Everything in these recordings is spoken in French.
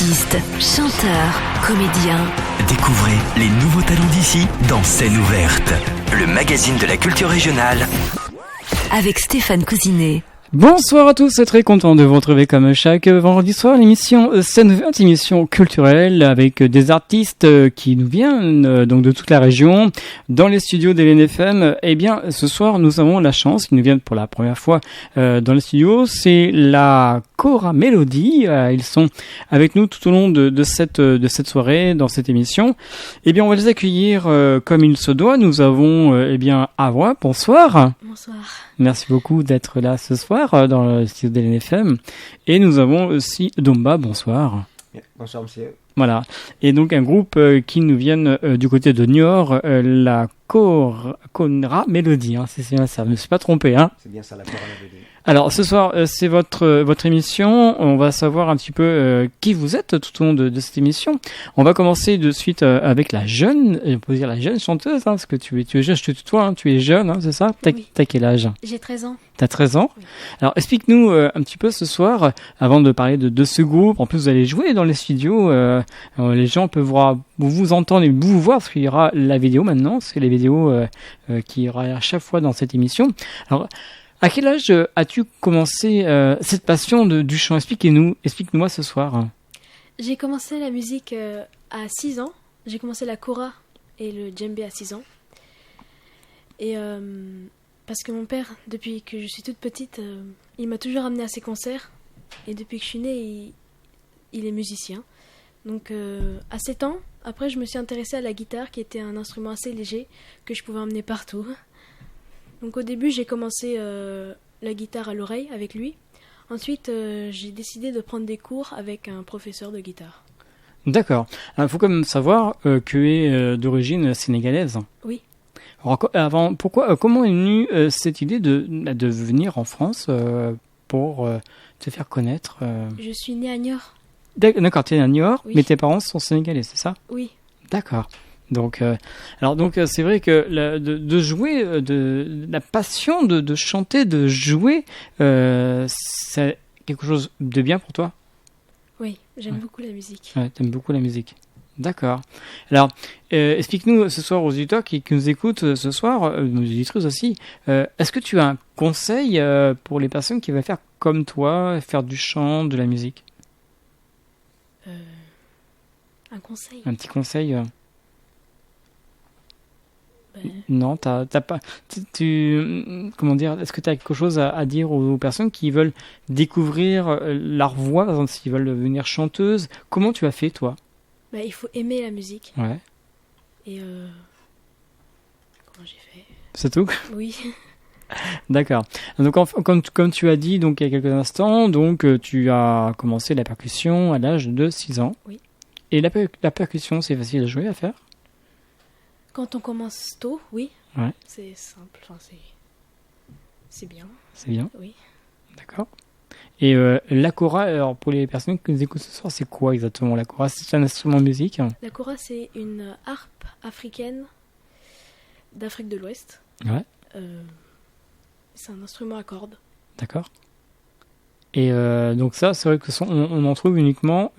Artistes, chanteurs, comédiens. Découvrez les nouveaux talents d'ici dans Scène ouverte, le magazine de la culture régionale. Avec Stéphane Cousinet. Bonsoir à tous, très content de vous retrouver comme chaque vendredi soir, l'émission Scène ouverte, émission culturelle avec des artistes qui nous viennent donc de toute la région dans les studios de l'NFM. Eh bien, ce soir, nous avons la chance, ils nous viennent pour la première fois dans les studios, c'est la Cora Mélodie. Ils sont avec nous tout au long de cette soirée, dans cette émission. Eh bien, on va les accueillir comme il se doit. Nous avons Ava, bonsoir. Bonsoir. Merci beaucoup d'être là ce soir dans le studio de l'NFM. Et nous avons aussi Domba, bonsoir. Bonsoir monsieur. Voilà. Et donc un groupe qui nous vient du côté de Niort, la Cora Mélodie. C'est bien ça, je ne me suis pas trompé. C'est bien ça, la Cora Mélodie. Alors ce soir, c'est votre émission. On va savoir un petit peu qui vous êtes tout au long de cette émission. On va commencer de suite avec la jeune, on peut dire la jeune chanteuse, parce que tu es jeune, je te tutoie, tu es jeune, c'est ça? Oui. T'as quel âge? J'ai 13 ans. T'as 13 ans? Oui. Alors explique-nous un petit peu ce soir, avant de parler de ce groupe. En plus, vous allez jouer dans les studios. Les gens peuvent vous entendre et vous voir, parce qu'il y aura la vidéo maintenant. C'est les vidéos qui ira à chaque fois dans cette émission. Alors, à quel âge as-tu commencé cette passion du chant? Explique-nous ce soir. J'ai commencé la musique à 6 ans. J'ai commencé la kora et le djembé à 6 ans. Et parce que mon père, depuis que je suis toute petite, il m'a toujours amenée à ses concerts. Et depuis que je suis née, il est musicien. Donc à 7 ans, après je me suis intéressée à la guitare, qui était un instrument assez léger que je pouvais emmener partout. Donc au début, j'ai commencé la guitare à l'oreille avec lui. Ensuite, j'ai décidé de prendre des cours avec un professeur de guitare. D'accord. Il faut quand même savoir que tu es d'origine sénégalaise. Oui. Alors, comment est venue cette idée de venir en France pour te faire connaître Je suis née à Niort. D'accord, tu es à Niort, Oui. mais tes parents sont sénégalais, c'est ça? Oui. D'accord. Donc, c'est vrai que de jouer, la passion de chanter, de jouer, c'est quelque chose de bien pour toi? Oui, j'aime beaucoup la musique. Ouais, t'aimes beaucoup la musique. D'accord. Alors, explique-nous ce soir aux auditeurs qui nous écoutent ce soir, nos auditrices aussi, est-ce que tu as un conseil pour les personnes qui veulent faire comme toi, faire du chant, de la musique? Un conseil? Un petit conseil Ben, Non, t'as pas. Comment dire? Est-ce que tu as quelque chose à dire aux personnes qui veulent découvrir leur voix, par exemple, s'ils veulent devenir chanteuses? Comment tu as fait, toi? ben, il faut aimer la musique. Ouais. Et comment j'ai fait? C'est tout? Oui. D'accord. Donc, comme tu as dit donc, il y a quelques instants, donc, tu as commencé la percussion à l'âge de 6 ans. Oui. Et la percussion, c'est facile à jouer, à faire? Quand on commence tôt, oui. Ouais. C'est simple. Enfin, c'est bien. C'est bien. Oui. D'accord. Et la kora, alors pour les personnes qui nous écoutent ce soir, c'est quoi exactement la kora? C'est un instrument de musique? La kora, c'est une harpe africaine d'Afrique de l'Ouest. Ouais. C'est un instrument à cordes. D'accord. Et donc ça, c'est vrai que on en trouve uniquement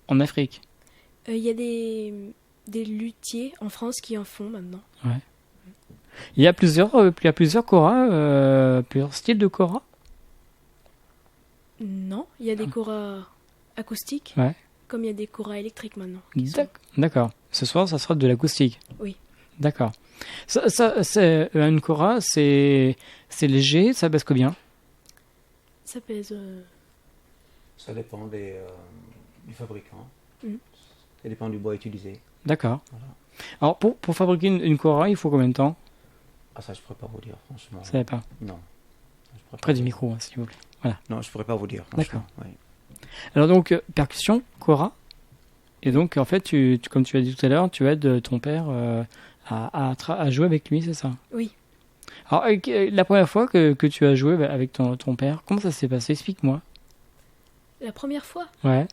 en Afrique. Il y a des luthiers en France qui en font maintenant. Ouais. Il y a plusieurs koras, plusieurs styles de kora. Non, il y a des koras acoustiques, Ouais. comme il y a des koras électriques maintenant. D'accord. Ce soir, ça sera de l'acoustique. Oui. D'accord. Ça, c'est une kora, c'est léger, ça baisse combien? Ça pèse... Ça dépend du fabricant. Mhm. Ça dépend du bois utilisé. D'accord. Voilà. Alors, pour fabriquer une kora, il faut combien de temps? Ah ça, je pourrais pas vous dire, franchement. Vous savez pas. Non. Je pourrais Près pas du vous- micro, s'il vous plaît. Voilà. Non, je pourrais pas vous dire, D'accord. franchement. Oui. Alors donc, percussion, kora. Et donc, en fait, comme tu as dit tout à l'heure, tu aides ton père à jouer avec lui, c'est ça? Oui. Alors, la première fois que tu as joué avec ton père, comment ça s'est passé? Explique-moi. La première fois, Ouais.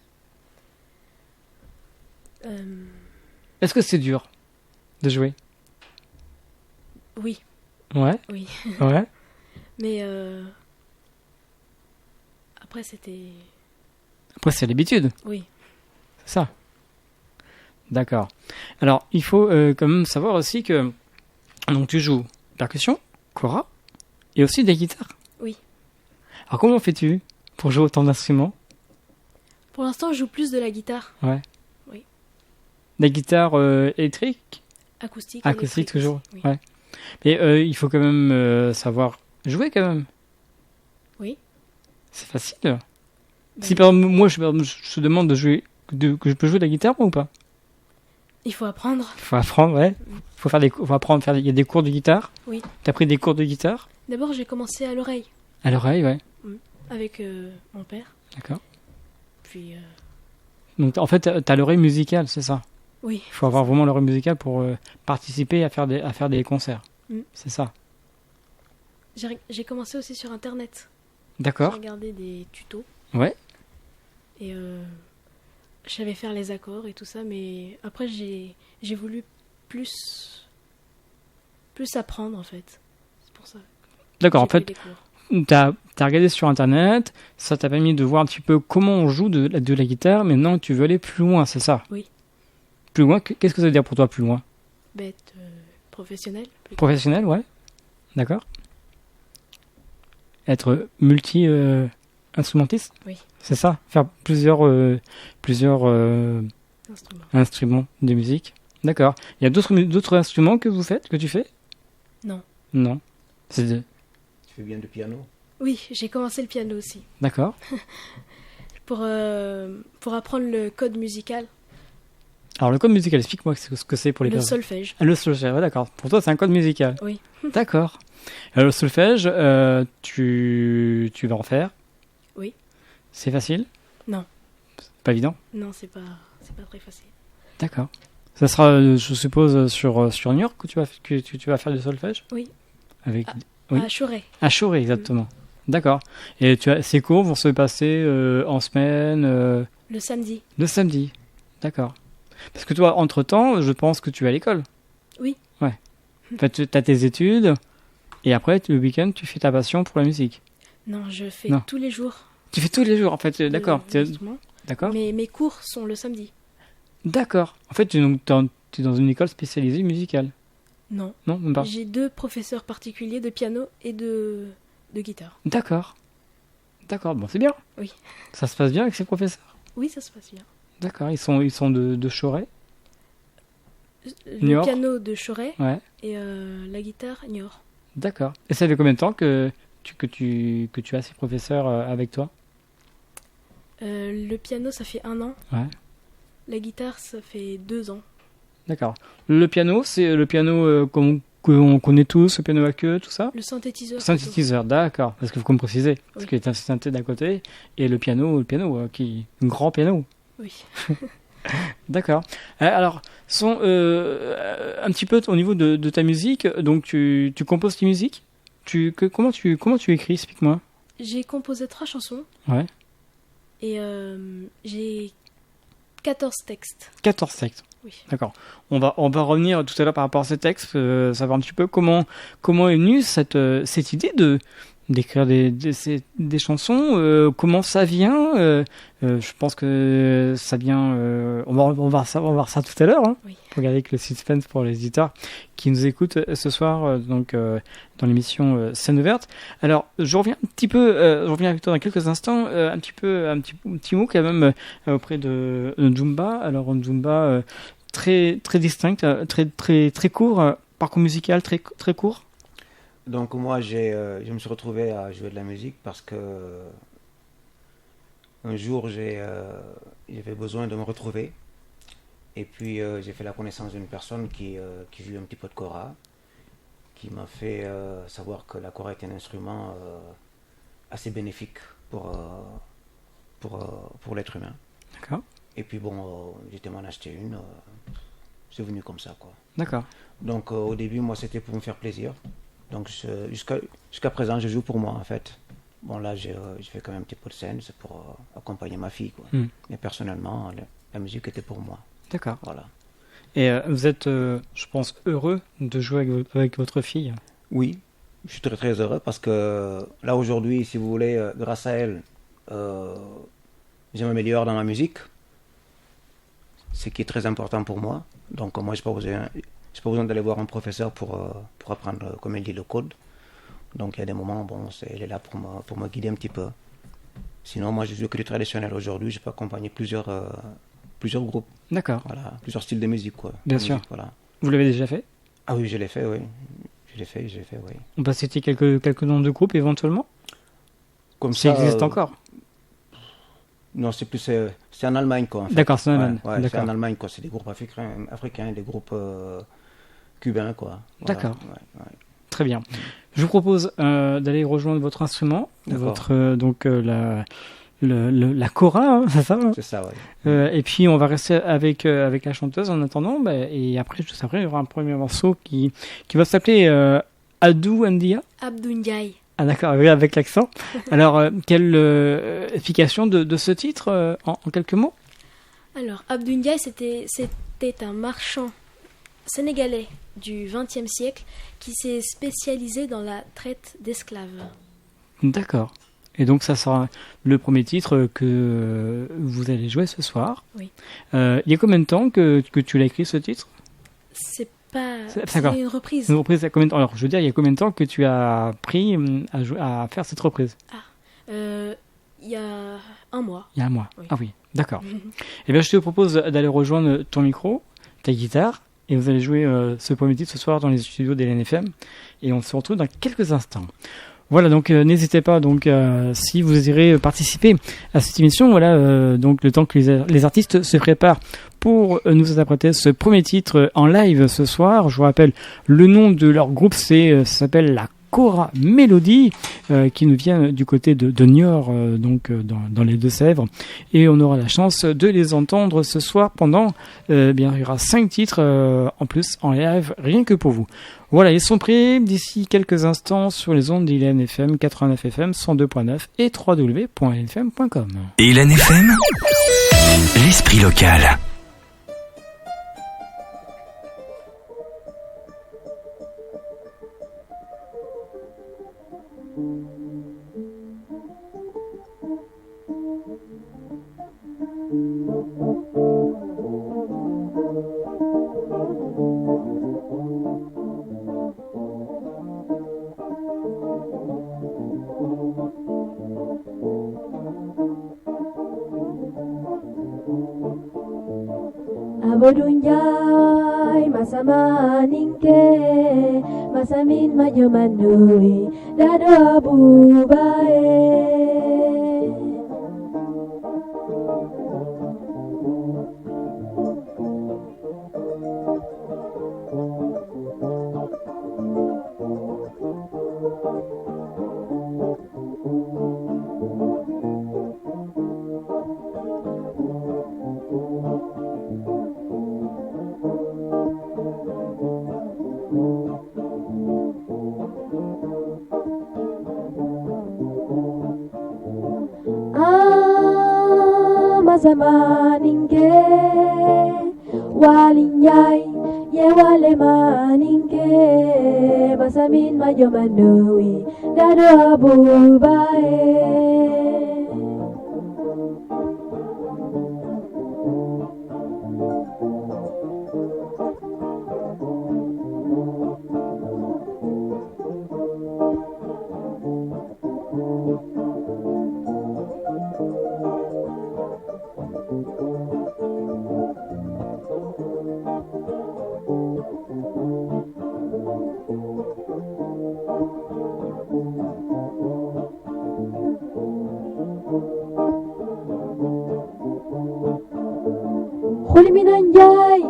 Est-ce que c'est dur de jouer? oui, Ouais. oui. Ouais. Mais après, c'était... Après, c'est l'habitude. Oui. Ça. D'accord. Alors, il faut quand même savoir aussi que donc tu joues percussion, kora et aussi des guitares. Oui. Alors, comment fais-tu pour jouer autant d'instruments? Pour l'instant, je joue plus de la guitare Ouais. Oui. Des guitares électriques, acoustique. acoustiques électrique toujours. aussi, oui. Ouais. Mais il faut quand même savoir jouer quand même. Oui. C'est facile. Si Ben, par exemple, moi je te demande de jouer, que je peux jouer de la guitare moi, ou pas? il faut apprendre. Il faut apprendre, ouais. Faut apprendre à faire. Il y a des cours de guitare. Oui. T'as pris des cours de guitare D'abord, j'ai commencé à l'oreille à l'oreille, ouais. avec mon père. D'accord. Puis, Donc en fait, t'as l'oreille musicale, c'est ça. oui. Il faut avoir vraiment l'oreille musicale pour participer à faire des concerts. Mm. C'est ça. J'ai commencé aussi sur Internet. J'ai D'accord. regardé des tutos. Ouais. Et je savais faire les accords et tout ça, mais après j'ai voulu plus apprendre en fait. C'est pour ça. D'accord. En J'ai pris fait, des cours. t'as regardé sur Internet, ça t'a permis de voir un petit peu comment on joue de la guitare, mais maintenant tu veux aller plus loin, c'est ça? Oui. Plus loin, qu'est-ce que ça veut dire pour toi plus loin? Bête professionnelle. plutôt. Professionnel, ouais. D'accord. Être multi-instrumentiste? Oui. C'est ça? Faire plusieurs Instrument. instruments de musique? D'accord. Il y a d'autres instruments que tu fais? Non. Non. Tu fais bien du piano? Oui, j'ai commencé le piano aussi D'accord. pour apprendre le code musical, Alors le code musical, explique-moi ce que c'est pour les le personnes. solfège. Ah, le solfège, ouais, d'accord. Pour toi, c'est un code musical. Oui. D'accord. Alors, le solfège, tu vas en faire? Oui. C'est facile? Non. C'est pas évident? Non, c'est pas très facile. D'accord. Ça sera, je suppose, sur New York que tu vas faire du solfège? Oui. Avec Oui. À Choret. à Choré, exactement. D'accord. Et ces cours vont se passer en semaine, Le samedi. le samedi. D'accord. Parce que toi, entre-temps, je pense que tu es à l'école. Oui. Ouais. En fait, tu as tes études, et après, le week-end, tu fais ta passion pour la musique. Non, je fais Non. tous les jours. Tu fais tous les jours, en fait. de D'accord. l'instrument. D'accord. Mais mes cours sont le samedi. D'accord. En fait, tu es dans une école spécialisée musicale. Non. Non, même pas. J'ai 2 professeurs particuliers de piano et de guitare. D'accord. D'accord. Bon, c'est bien. Oui. Ça se passe bien avec ces professeurs. Oui, ça se passe bien. D'accord. Ils sont de Choret. Le Niort. piano de Choret Ouais. et la guitare Niort. D'accord. Et ça fait combien de temps que tu as ces professeurs avec toi? Le piano, ça fait 1 an. Ouais. La guitare, ça fait 2 ans. D'accord. Le piano, c'est le piano qu'on connaît tous, le piano à queue, tout ça? Le synthétiseur. Synthétiseur, d'accord. Parce qu'il faut me préciser. Parce Oui. qu'il y a un synthé d'un côté et le piano, un grand piano. Oui. D'accord. Alors, un petit peu au niveau de ta musique, donc tu composes tes musiques? Comment tu écris? Explique-moi. J'ai composé 3 chansons Ouais. et j'ai 14 textes. 14 textes. Oui. D'accord. On va revenir tout à l'heure par rapport à ces textes, savoir un petit peu comment est venue cette idée d'écrire des chansons, comment ça vient. Je pense que ça vient. On va voir ça tout à l'heure. Hein. Oui. Pour regarder avec le suspense pour les éditeurs qui nous écoutent ce soir, dans l'émission Scène ouverte. Alors, je reviens avec toi dans quelques instants, un petit mot quand même auprès de Njumba. Alors Njumba, très très distinct, très court, parcours musical très très court. Donc moi, je me suis retrouvé à jouer de la musique parce que un jour, j'avais besoin de me retrouver. Et puis, j'ai fait la connaissance d'une personne qui joue un petit peu de kora, qui m'a fait savoir que la kora est un instrument assez bénéfique pour l'être humain. D'accord. Et puis bon, j'étais m'en acheter une. C'est venu comme ça, quoi. D'accord. Donc au début, moi, c'était pour me faire plaisir. Donc jusqu'à présent, je joue pour moi, en fait. Bon, là, je fais quand même un petit peu de scène, c'est pour accompagner ma fille, quoi. Mais personnellement, la musique était pour moi. D'accord. Voilà. Et vous êtes, je pense, heureux de jouer avec votre fille? Oui, je suis très très heureux parce que là, aujourd'hui, si vous voulez, grâce à elle, je m'améliore dans ma musique. ce qui est très important pour moi. Donc moi, je n'ai pas besoin d'aller voir un professeur pour apprendre, comme il dit, le code. Donc il y a des moments, bon, elle est là pour me guider un petit peu. Sinon, moi, je joue que du traditionnel aujourd'hui. Je peux accompagner plusieurs groupes. D'accord. Voilà, plusieurs styles de musique, quoi. Bien De sûr. musique, voilà. Vous l'avez déjà fait? Ah oui, je l'ai fait, oui. Je l'ai fait, oui. On peut citer quelques noms de groupes éventuellement? Comme Ça ça, existe encore? Non, c'est en Allemagne, quoi. En fait. D'accord, c'est en Allemagne. Ouais, c'est D'accord. en Allemagne, quoi. C'est des groupes africains, des groupes cubains, quoi. Voilà. D'accord. Ouais. Très bien. Je vous propose d'aller rejoindre votre instrument, D'accord. la kora, hein, c'est ça? C'est ça, oui. Et puis on va rester avec la chanteuse en attendant, et après, juste après, il y aura un premier morceau qui va s'appeler Adou Ndia. Abdou Ndiaye. Ah d'accord, oui, avec l'accent. Alors, quelle explication de ce titre en quelques mots? Alors, Abdou Ndiaye, c'était un marchand sénégalais du XXe siècle qui s'est spécialisé dans la traite d'esclaves. D'accord. Et donc ça sera le premier titre que vous allez jouer ce soir. Oui. Il y a combien de temps que tu l'as écrit, ce titre? C'est d'accord. une reprise. Une reprise, il y a combien de temps? Alors, je veux dire, il y a combien de temps que tu as pris à faire cette reprise? Il y a un mois. Il y a un mois. Oui. Ah oui, d'accord. Eh bien, je te propose d'aller rejoindre ton micro, ta guitare, et vous allez jouer ce premier titre ce soir dans les studios d'LNFM. Et on se retrouve dans quelques instants. Voilà, donc n'hésitez pas, donc si vous désirez participer à cette émission, voilà, donc le temps que les artistes se préparent pour nous interpréter ce premier titre en live ce soir. Je vous rappelle, le nom de leur groupe, ça s'appelle la Kora Mélodie, qui nous vient du côté de Niort, donc dans les Deux-Sèvres, et on aura la chance de les entendre ce soir pendant, bien, il y aura 5 titres en plus en live, rien que pour vous. Voilà, ils sont prêts d'ici quelques instants sur les ondes d'LNFM 89 FM 102.9 et www.lnfm.com. LNFM, l'esprit local. Abodunjay masamaninke masamin majomanui dado abubae Maninge walinyai ye wale maninge masamin majomanui dado abubae Kuliminanjay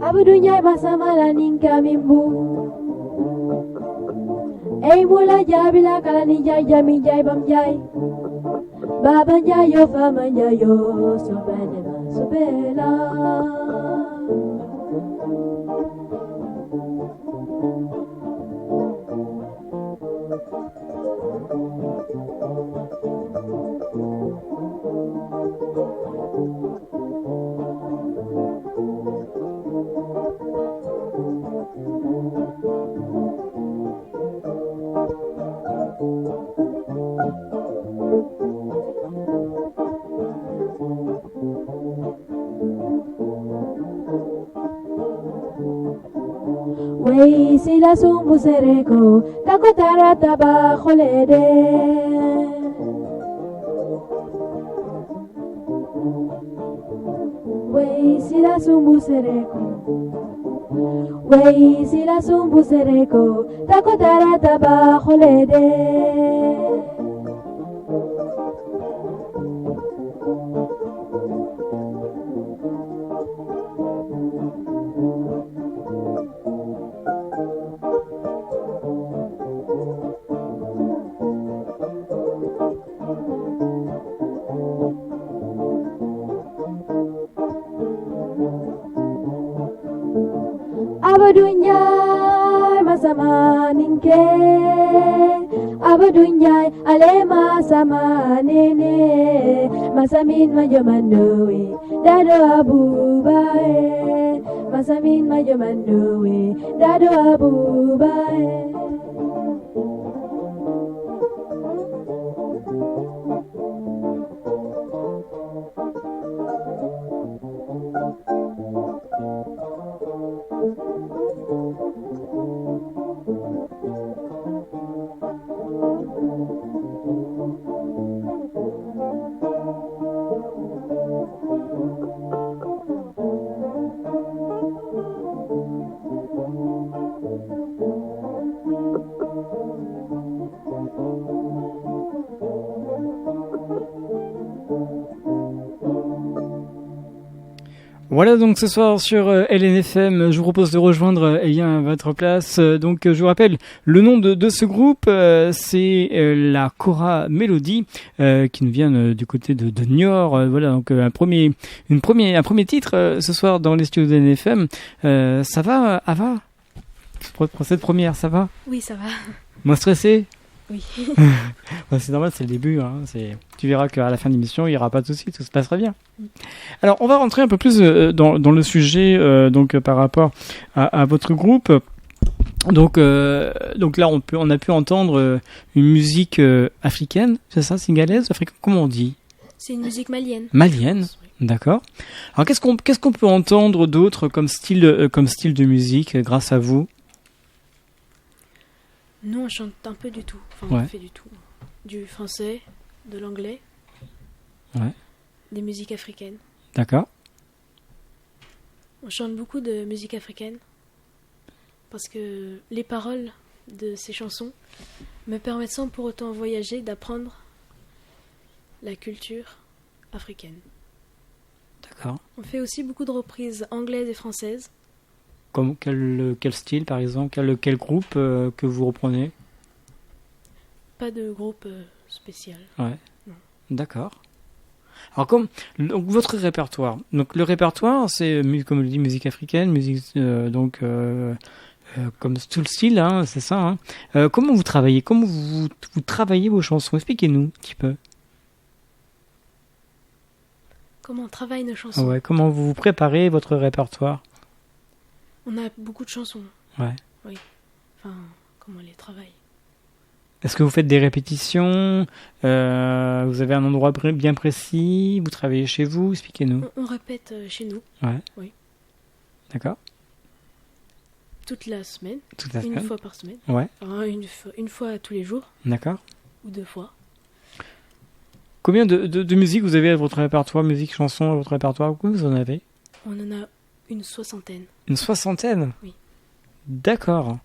Abudunyay masamala ninka mimbu Ei mula jabila kalani jay jami jay bamjay Baba jayo fama jayo sobene masubela Wey sila sumbu sereko takotara taba kholede Wey sila sumbu sereko Wey sila sumbu sereko takotara taba kholede Abadunyai masama ninke Abadunyai alema sama nene Masamin majomandoe dado abubae Masamin majomandoe dado abubae Voilà donc ce soir sur LNFM, je vous propose de rejoindre Elia à votre place. Donc je vous rappelle le nom de ce groupe, c'est la Cora Melody qui nous vient du côté de Niort. Voilà donc un premier titre ce soir dans les studios de LNFM. Ça va Ava pour cette première, ça va? Oui, ça va. Moins stressé? Oui. Ouais, c'est normal, c'est le début. Hein. Tu verras qu'à la fin de l'émission, il n'y aura pas de soucis, tout se passera bien. Alors, on va rentrer un peu plus dans le sujet donc par rapport à votre groupe. Donc là, on a pu entendre une musique africaine, c'est ça, sénégalaise, africaine, comment on dit? C'est une musique malienne. Malienne, d'accord. Alors, qu'est-ce qu'on peut entendre d'autre comme style de musique grâce à vous? Nous, on chante un peu du tout. Enfin, Ouais. on fait du tout. Du français, de l'anglais. Ouais. Des musiques africaines. D'accord. On chante beaucoup de musique africaine. Parce que les paroles de ces chansons me permettent sans pour autant voyager d'apprendre la culture africaine. D'accord. On fait aussi beaucoup de reprises anglaises et françaises. Comme quel style, par exemple, quel groupe que vous reprenez? Pas de groupe spécial. Ouais. Non. D'accord. Alors donc votre répertoire. Donc le répertoire, c'est comme on le dit, musique africaine, musique comme tout le style, hein, c'est ça. Hein. Comment vous travaillez? Comment vous travaillez vos chansons? Expliquez-nous un petit peu. Comment on travaille nos chansons? Ouais. Comment vous préparez votre répertoire? On a beaucoup de chansons. Ouais. Oui. Enfin, comment on les travaille? Est-ce que vous faites des répétitions? Vous avez un endroit bien précis? Vous travaillez chez vous? Expliquez-nous. On répète chez nous. Ouais. Oui. D'accord. Toute la semaine. Toute la Une semaine. fois par semaine. Ouais. Enfin, une fois tous les jours. D'accord. Ou 2 fois. Combien de musique vous avez à votre répertoire? Musique, chanson à votre répertoire? Combien vous en avez? On en a une 60aine. Une 60aine? Oui. D'accord.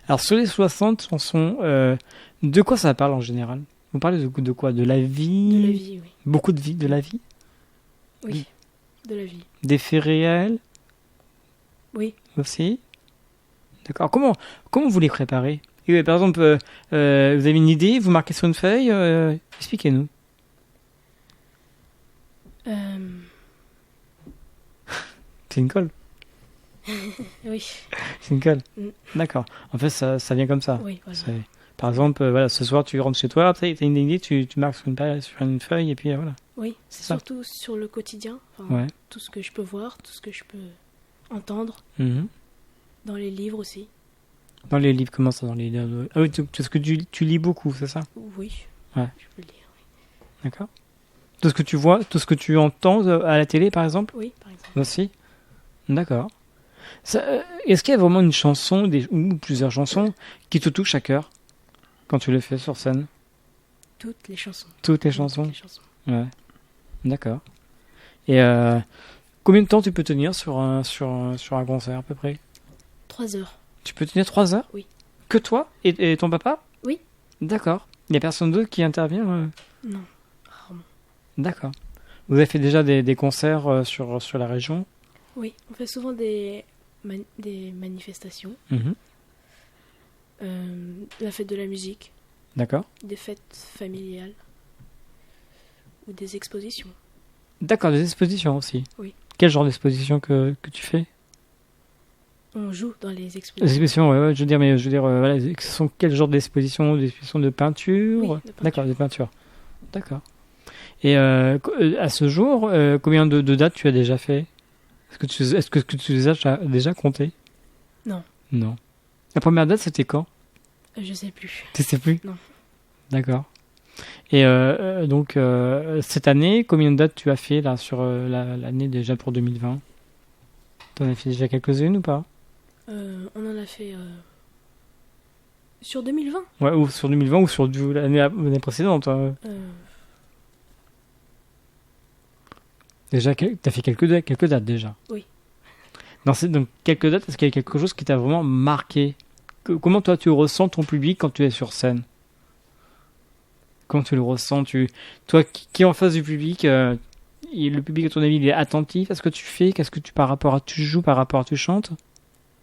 Alors sur les 60 chansons, de quoi ça parle en général? Vous parlez de quoi? De la vie? De la vie, oui. Beaucoup de vie, de la vie? Oui. De la vie. Des faits réels Oui. aussi? D'accord. Comment vous les préparez? Et, par exemple, vous avez une idée, vous marquez sur une feuille, expliquez-nous. C'est une colle? Oui. C'est une colle? Mm. D'accord. En fait, ça vient comme ça. Oui, voilà. Par exemple, voilà, ce soir, tu rentres chez toi, tu as une idée, tu marques sur une feuille, et puis voilà. Oui, C'est c'est ça. surtout sur le quotidien. Enfin, Ouais. tout ce que je peux voir, tout ce que je peux entendre. Mhm. Dans les livres aussi. Dans les livres, comment ça, dans les livres? Ah oui, parce que tu lis beaucoup, c'est ça? Oui. Ouais. Je peux le lire. Oui, D'accord. Tout ce que tu vois, tout ce que tu entends à la télé, par exemple? oui par exemple. Aussi? D'accord. Est-ce qu'il y a vraiment une chanson ou plusieurs chansons qui te touchent à cœur quand tu les fais sur scène? Toutes les chansons. Toutes les Oui, chansons? toutes les chansons. Ouais, d'accord. Et combien de temps tu peux tenir sur un concert à peu près? 3 heures. Tu peux tenir 3 heures? Oui. Que toi et ton papa? Oui. D'accord. Il n'y a personne d'autre qui intervient Non, rarement. D'accord. Vous avez fait déjà des concerts sur la région? Oui, on fait souvent des manifestations, Mhm. la fête de la musique, D'accord. des fêtes familiales ou des expositions. D'accord, des expositions aussi? Oui. Quel genre d'exposition que tu fais? On joue dans les Les expositions. expositions, ouais, je veux dire, voilà, ce sont quel genre d'expositions? Des expositions de peinture? Oui, de peinture. D'accord, de peinture. D'accord. Et à ce jour, combien de dates tu as déjà fait? Est-ce que tu les as déjà comptées? Non. Non. La première date, c'était quand? Je sais plus. Tu sais plus? Non. D'accord. Et donc, cette année, combien de dates tu as fait là sur l'année déjà pour 2020? T'en as fait déjà quelques-unes ou pas? On en a fait sur 2020. Ouais, ou sur 2020 ou sur l'année précédente. Déjà, t'as fait quelques dates déjà. Oui. Donc, quelques dates, est-ce qu'il y a quelque chose qui t'a vraiment marqué? Comment toi tu ressens ton public quand tu es sur scène? Comment tu le ressens? Toi qui est en face du public, le public à ton avis il est attentif à ce que tu fais? Qu'est-ce que tu joues par rapport à tu chantes?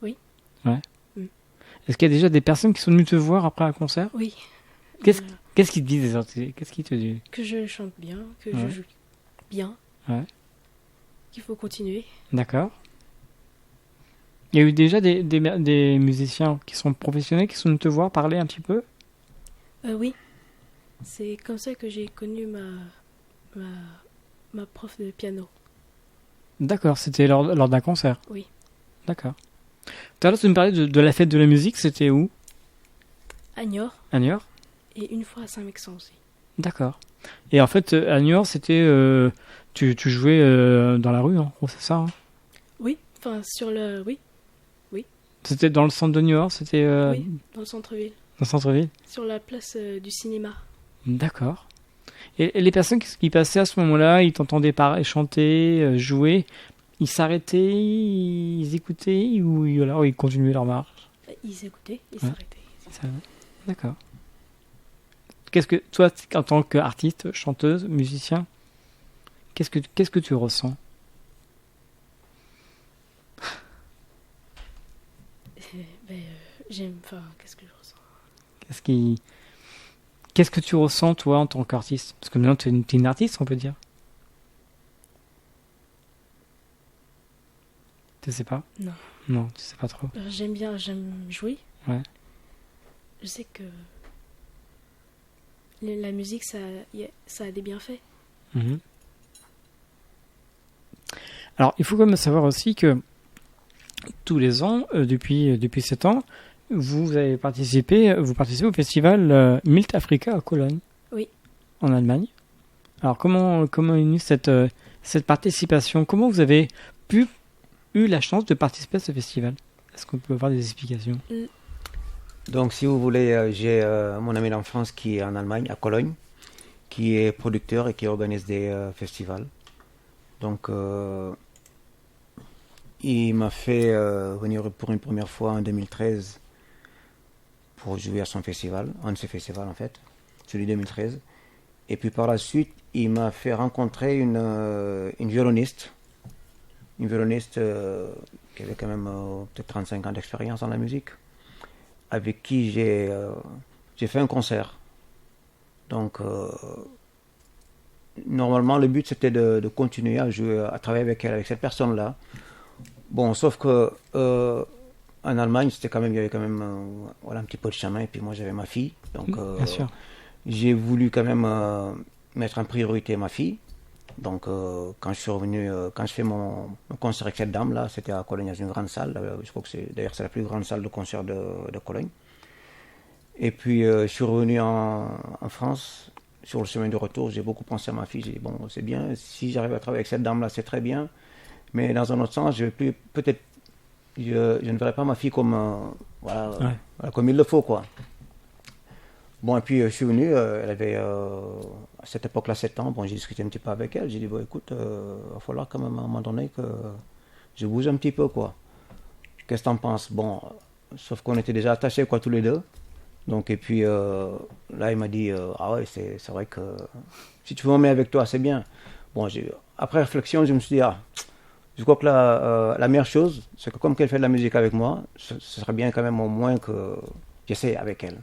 Oui. Ouais. Mm. Est-ce qu'il y a déjà des personnes qui sont venues te voir après un concert? Oui. Qu'est-ce qu'ils te disent des artistes? Qu'est-ce qu'ils te disent? Que je chante bien, que Ouais. je joue bien. Ouais. Qu'il faut continuer. D'accord. Il y a eu déjà des musiciens qui sont professionnels qui sont venus te voir parler un petit peu? Oui. C'est comme ça que j'ai connu ma prof de piano. D'accord, c'était lors d'un concert? Oui. D'accord. Tout à l'heure, tu me parlais de la fête de la musique, c'était où? À Niort À Niort? et une fois à Saint-Mexan aussi. D'accord. Et en fait, à Niort, c'était... tu jouais dans la rue, en gros, c'est ça, hein? Oui. Enfin, sur le... Oui. C'était dans le centre de Niort, c'était Oui. Dans le centre-ville. dans le centre-ville? Sur la place du cinéma. D'accord. Et les personnes qui passaient à ce moment-là, ils t'entendaient chanter, jouer, ils s'arrêtaient, ils écoutaient ou alors ils continuaient leur marche? Ils écoutaient, ils Ouais. s'arrêtaient. D'accord. Qu'est-ce que toi, en tant qu'artiste, chanteuse, musicien, qu'est-ce que tu ressens? J'aime... Enfin, qu'est-ce que je ressens? Qu'est-ce que tu ressens toi en tant qu'artiste? Parce que maintenant tu es une artiste, on peut dire. Tu sais pas? Non. Non, tu sais pas trop. J'aime jouer. Ouais. Je sais que la musique, ça a des bienfaits. Mhm. Alors, il faut quand même savoir aussi que tous les ans, depuis 7 ans, vous participez au festival Milt Africa à Cologne. Oui. En Allemagne. Alors, comment est venue cette participation? Comment vous avez eu la chance de participer à ce festival? Est-ce qu'on peut avoir des explications? Donc, si vous voulez, j'ai mon ami d'enfance qui est en Allemagne, à Cologne, qui est producteur et qui organise des festivals. Donc, il m'a fait venir pour une première fois en 2013 pour jouer à son festival, un de ses festivals en fait, celui de 2013. Et puis par la suite, il m'a fait rencontrer une violoniste. Une violoniste qui avait quand même peut-être 35 ans d'expérience dans la musique, avec qui j'ai fait un concert. Donc, normalement, le but c'était de continuer à jouer, à travailler avec elle, avec cette personne-là. Bon, sauf que en Allemagne, il y avait quand même voilà, un petit peu de chemin, et puis moi j'avais ma fille. Donc, Bien sûr. j'ai voulu quand même mettre en priorité ma fille. Donc, quand je suis revenu, quand je fais mon concert avec cette dame-là, c'était à Cologne, dans une grande salle. Je crois que c'est la plus grande salle de concert de Cologne. Et puis, je suis revenu en France. Sur le chemin de retour, j'ai beaucoup pensé à ma fille. J'ai dit, bon, c'est bien, si j'arrive à travailler avec cette dame-là, c'est très bien. Mais dans un autre sens, je vais peut-être je ne verrai pas ma fille comme, voilà, Ouais. voilà, comme il le faut, quoi. Bon, et puis je suis venu, elle avait à cette époque-là 7 ans, bon, j'ai discuté un petit peu avec elle, j'ai dit, bon, écoute, il va falloir quand même à un moment donné que je bouge un petit peu, quoi. Qu'est-ce que t'en penses? Bon, sauf qu'on était déjà attachés, quoi, tous les deux. Donc, et puis là, il m'a dit, ah ouais, c'est vrai que si tu veux m'emmener avec toi, c'est bien. Bon, après réflexion, je me suis dit, ah, je crois que la meilleure chose, c'est que comme qu'elle fait de la musique avec moi, ce serait bien quand même au moins que j'essaie avec elle.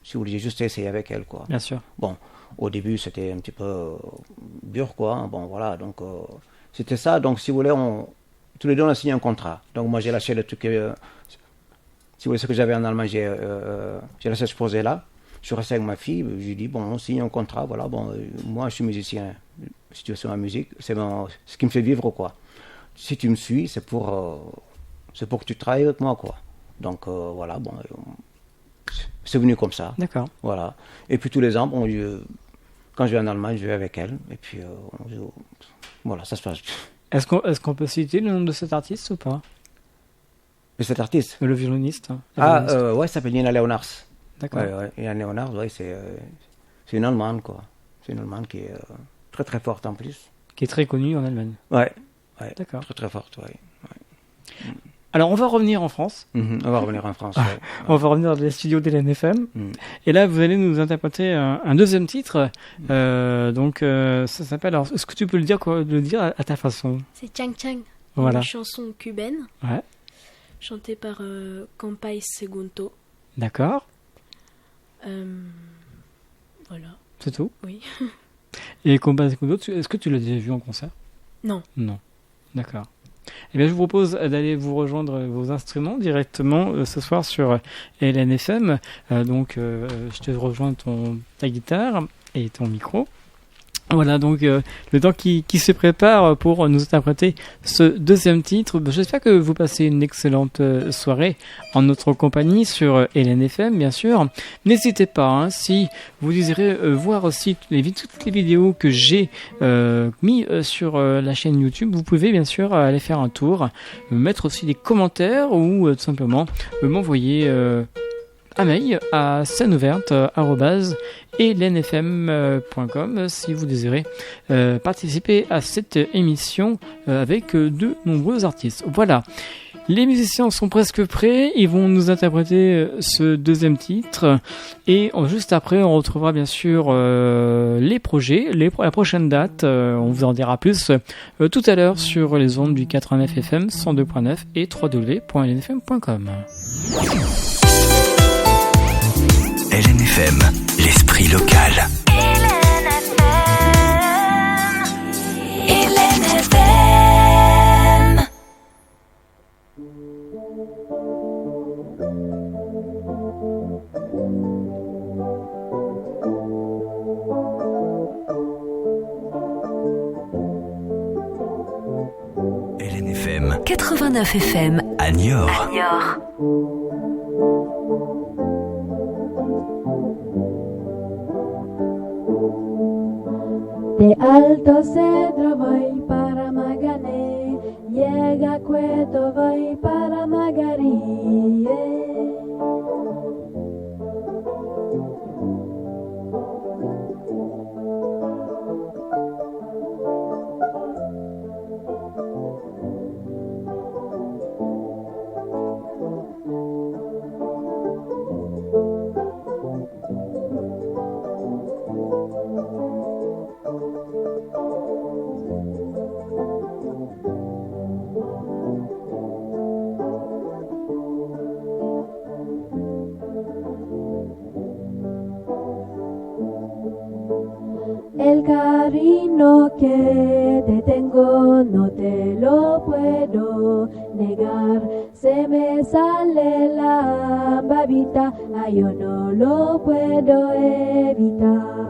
Si vous voulez, j'ai juste essayé avec elle, quoi. Bien sûr. Bon, au début, c'était un petit peu dur, quoi. Hein. Bon, voilà, donc c'était ça. Donc, si vous voulez, tous les deux, on a signé un contrat. Donc, moi, j'ai lâché le truc. Si vous voulez, ce que j'avais en Allemagne, j'ai laissé ce projet-là. Je suis resté avec ma fille. Je lui ai dit, bon, on signe un contrat. Voilà, bon, moi, je suis musicien. Si tu veux sur ma musique, c'est ce qui me fait vivre, quoi. Si tu me suis, c'est pour que tu travailles avec moi, quoi. Donc, voilà, bon. C'est venu comme ça. D'accord. Voilà. Et puis tous les ans, bon, quand je vais en Allemagne, je vais avec elle. Et puis, voilà, ça se passe. Est-ce qu'on peut citer le nom de cet artiste ou pas? Et cet artiste? Le violoniste. La violoniste. Ouais, ça s'appelle Nina Leonards. D'accord. Ouais, Nina Leonards, ouais, c'est une Allemande, quoi. C'est une Allemande qui est très très forte en plus. Qui est très connu en Allemagne. Ouais. D'accord. Très très forte, ouais. Alors, on va revenir en France. On va revenir en France. Ouais. On va revenir dans les studios d'LNFM. Et là, vous allez nous interpréter un deuxième titre. Donc, ça s'appelle... Alors, est-ce que tu peux le dire à ta façon? C'est Chang Chang, Voilà. une chanson cubaine Ouais. chantée par Compay Segundo. D'accord. Voilà. C'est tout? Oui. Et Combat Segundo, est-ce que tu l'as déjà vu en concert? Non. Non. D'accord. Eh bien, je vous propose d'aller vous rejoindre vos instruments directement ce soir sur LNFM. Donc, je te rejoins ta guitare et ton micro. Voilà, donc le temps qui se prépare pour nous interpréter ce deuxième titre. J'espère que vous passez une excellente soirée en notre compagnie sur LNFM, bien sûr. N'hésitez pas, hein, si vous désirez voir aussi toutes les vidéos que j'ai mis sur la chaîne YouTube, vous pouvez bien sûr aller faire un tour, mettre aussi des commentaires ou tout simplement m'envoyer un mail à sceneouverte@lnfm.com si vous désirez participer à cette émission avec de nombreux artistes. Voilà, les musiciens sont presque prêts, ils vont nous interpréter ce deuxième titre et juste après on retrouvera bien sûr les projets, la prochaine date, on vous en dira plus tout à l'heure sur les ondes du 89 FM 102.9 et www.lnfm.com. LNFM, l'esprit local. LNFM. LNFM 89 FM. à Niort. De Alto Cedro voy para Magané, llega a Cueto voy para Magarí. El cariño que te tengo no te lo puedo negar. Se me sale la babita, ay, yo no lo puedo evitar.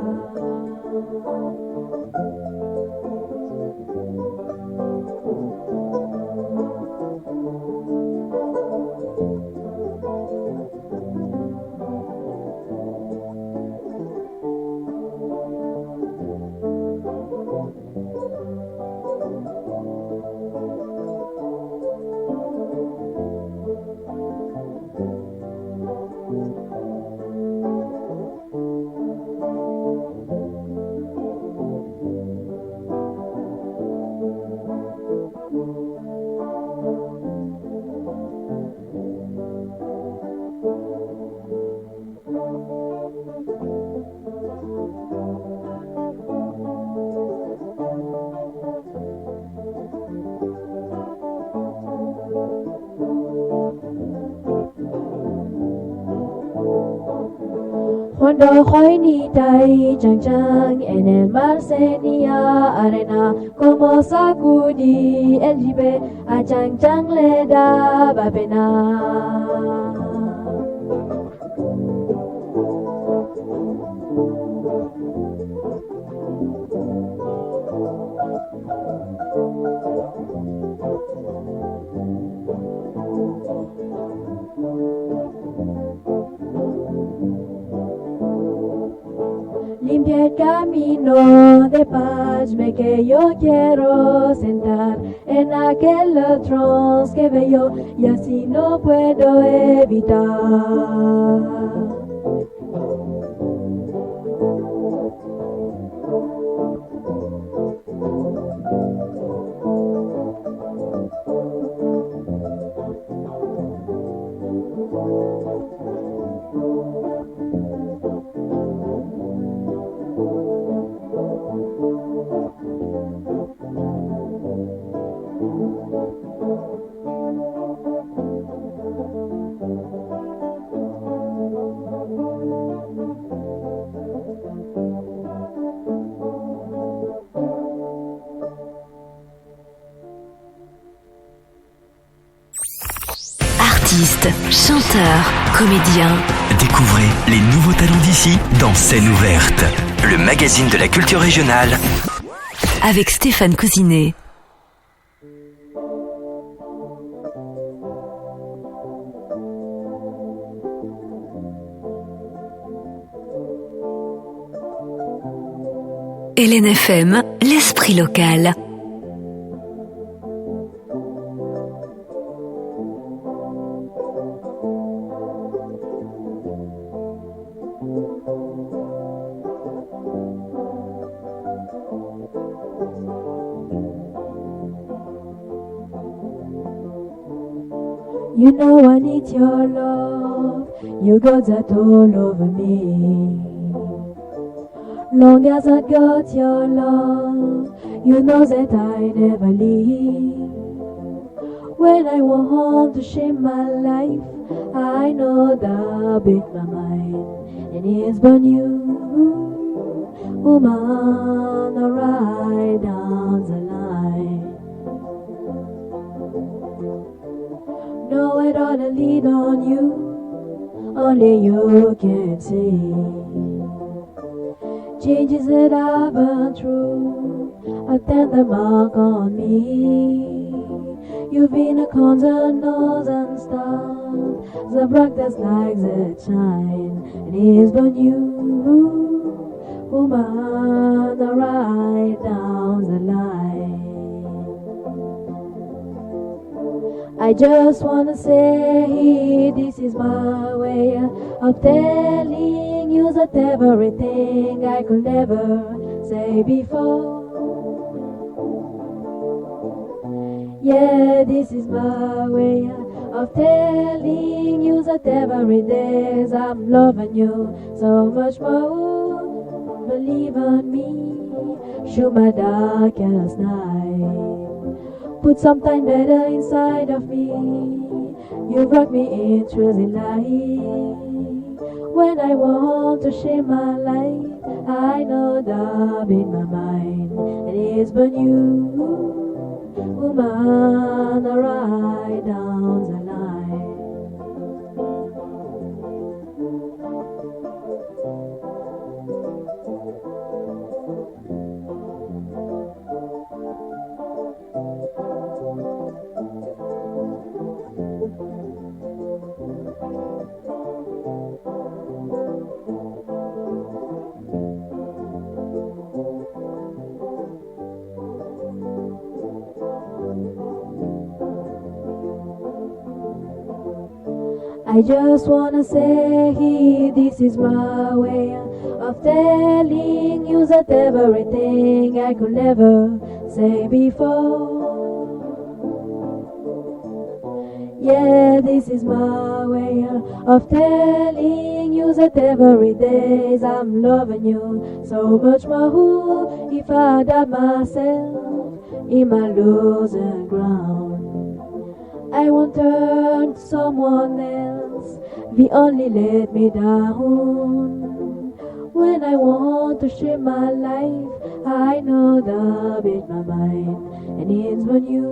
Cuando hoy ni tai chang chang en el mar tenía arena como sacudí el jibe a chang chang le daba pena. Limpia el camino de paz, me que yo quiero sentar en aquel trono que veo y así no puedo evitar. Artistes, chanteurs, comédiens. Découvrez les nouveaux talents d'ici dans Scène ouverte, le magazine de la culture régionale. Avec Stéphane Cousinet. LNFM, l'esprit local. You know I need your love, you got that all over me. Long as I got your love, you know that I never leave. When I want to share my life, I know that beat my mind. And it's but you, woman, right down the line. No, I don't lead on you, only you can see. Changes that I've been through, I've done the mark on me. You've been a constant nose and stuff, the practice like that shine. And it's but you, woman, right down the line. I just wanna say this is my way of telling you that everything I could never say before. Yeah, this is my way of telling you that every day I'm loving you so much more. Believe in me, through my darkest night. Put something better inside of me. You brought me in through the light. When I want to share my life, I know that in my mind it is but you, woman, right down the line. I just wanna say this is my way of telling you that everything I could never say before. Yeah, this is my way of telling you that every day I'm loving you so much more. If I doubt myself in my losing ground, I won't turn to someone else, they only let me down. When I want to share my life, I know the beat my mind. And it's when you,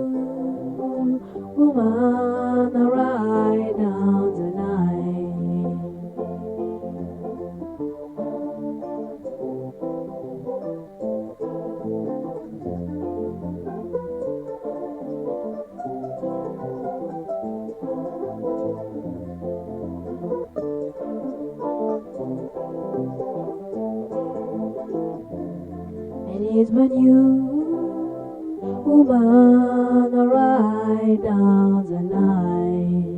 woman, ride down the line. And it's when you, woman, ride down the line.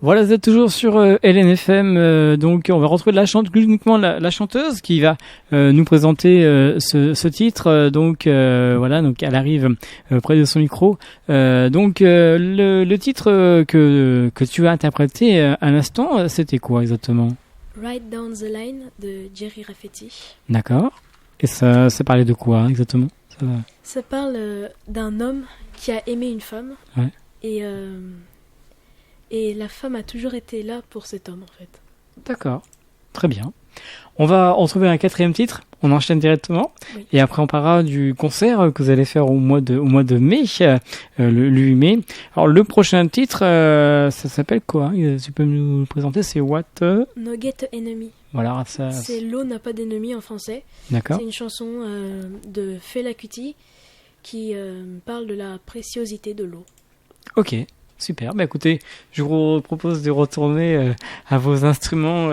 Voilà, vous êtes toujours sur LNFM, donc on va retrouver uniquement la chanteuse qui va nous présenter ce titre. Donc voilà, donc elle arrive près de son micro. Le titre que tu as interprété à l'instant, c'était quoi exactement? Ride Down the Line de Jerry Rafferty. D'accord. Et ça parlait de quoi exactement? Ça parle d'un homme qui a aimé une femme. Ouais. Et la femme a toujours été là pour cet homme, en fait. D'accord, très bien. On va en trouver un quatrième titre, on enchaîne directement. Oui. Et après on parlera du concert que vous allez faire au mois de mai, le 8 mai. Alors le prochain titre, ça s'appelle quoi? Tu peux nous le présenter? C'est What No Get Enemy. Voilà, ça... C'est L'eau n'a pas d'ennemi en français. D'accord. C'est une chanson de Fela Kuti qui parle de la préciosité de l'eau. Ok. Super, bah écoutez, je vous propose de retourner à vos instruments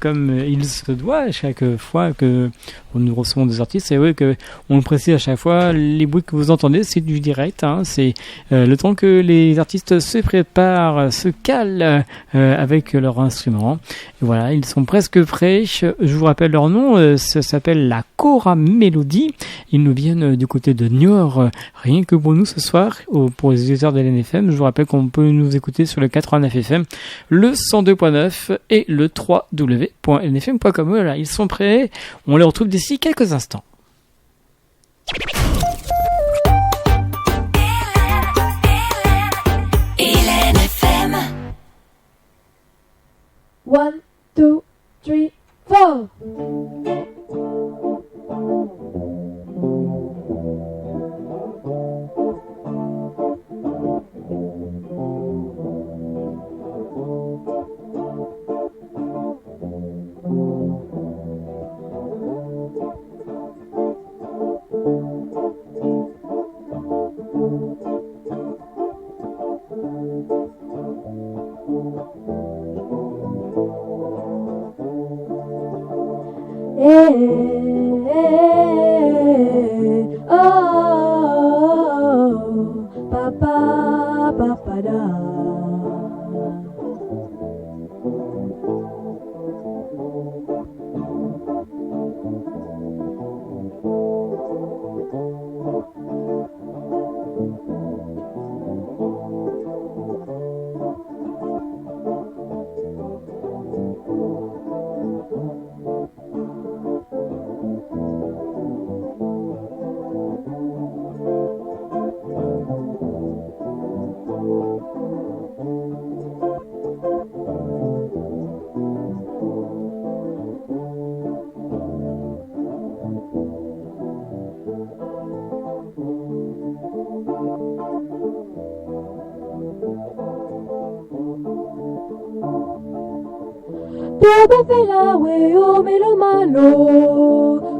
comme il se doit à chaque fois que nous recevons des artistes. C'est vrai que on le précise à chaque fois, les bruits que vous entendez, c'est du direct, hein, c'est le temps que les artistes se préparent, se calent avec leurs instruments. Et voilà, ils sont presque prêts. Je vous rappelle leur nom, ça s'appelle la Cora Melody. Ils nous viennent du côté de Niort, rien que pour nous ce soir, pour les auditeurs de l'NFM. Je vous rappelle qu'on peut nous écouter sur le 89 FM, le 102.9 et le www.lnfm.com. Voilà, ils sont prêts. On les retrouve d'ici quelques instants. LNFM. 1, 2, 3, 4.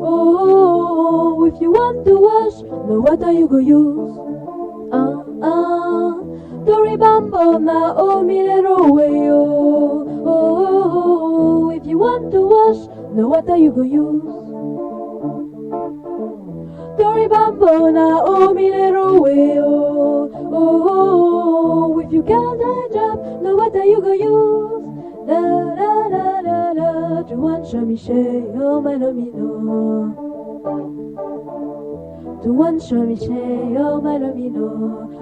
Oh, if you want to wash, no water you go use. Dori bambo na o milero way. Oh, if you want to wash, no water you go use. Dori bambo na o milero way. Oh, if you can't dry job, no water you go use. La la la la la, Juan Chamiche, oh my lomino. Juan Chamiche, oh my lomino.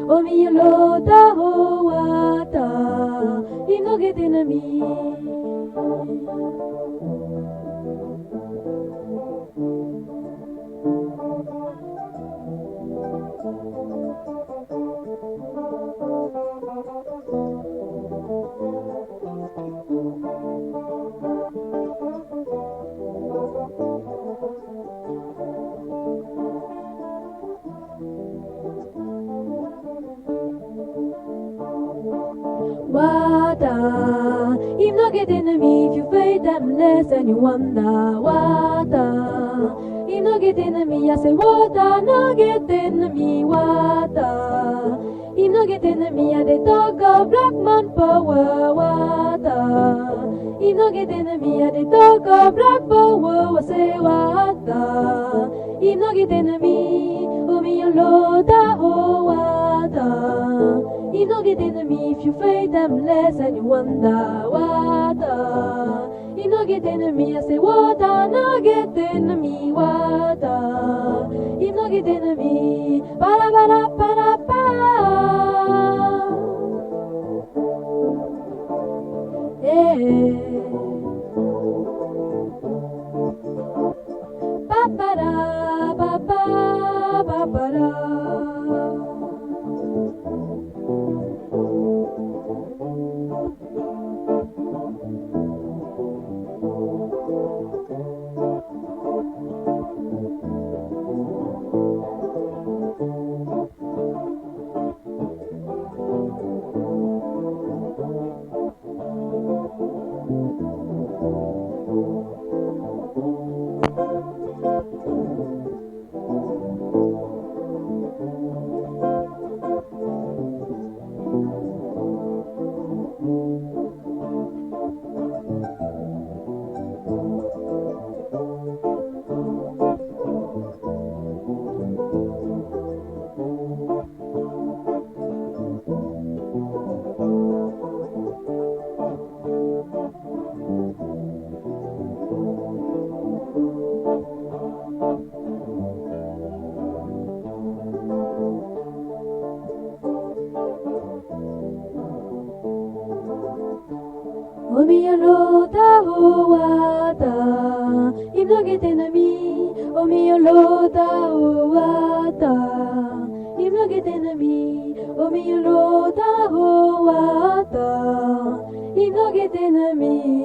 Oh mi lota, oh wata, ingo get enemy. water. If no get enemy, if you fight them less and you wonder water. If no get enemy, I say water, no get enemy, water. If no get enemy, I they talk of black man power, water. If no get enemy, I they talk of black power, I say water. If no get enemy, oh me your Lord, oh water. If no get enemy, if you fight them less and you wonder water. If no get enemy, I say water, no get enemy, water. If no get enemy, para para para para. Eh. Pa para pa pa pa para. If no get enemy, oh me your Lord, oh water. If no get enemy, oh me your Lord, oh water. If no get enemy.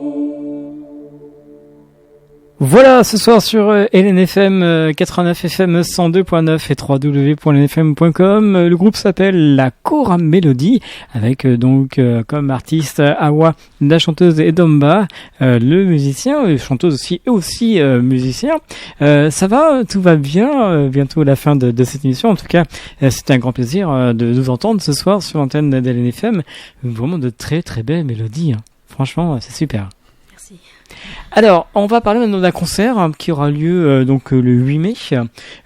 Voilà, ce soir sur LNFM 89 FM 102.9 et www.lnfm.com. Le groupe s'appelle La Cora Mélodie, avec donc comme artiste Awa, la chanteuse, et Domba, le musicien, chanteuse aussi et aussi musicien. Ça va, tout va bien, bientôt la fin de cette émission. En tout cas, c'était un grand plaisir de vous entendre ce soir sur l'antenne de LNFM. Vraiment de très très belles mélodies, hein. Franchement, c'est super. Merci. Alors, on va parler maintenant d'un concert qui aura lieu donc le 8 mai,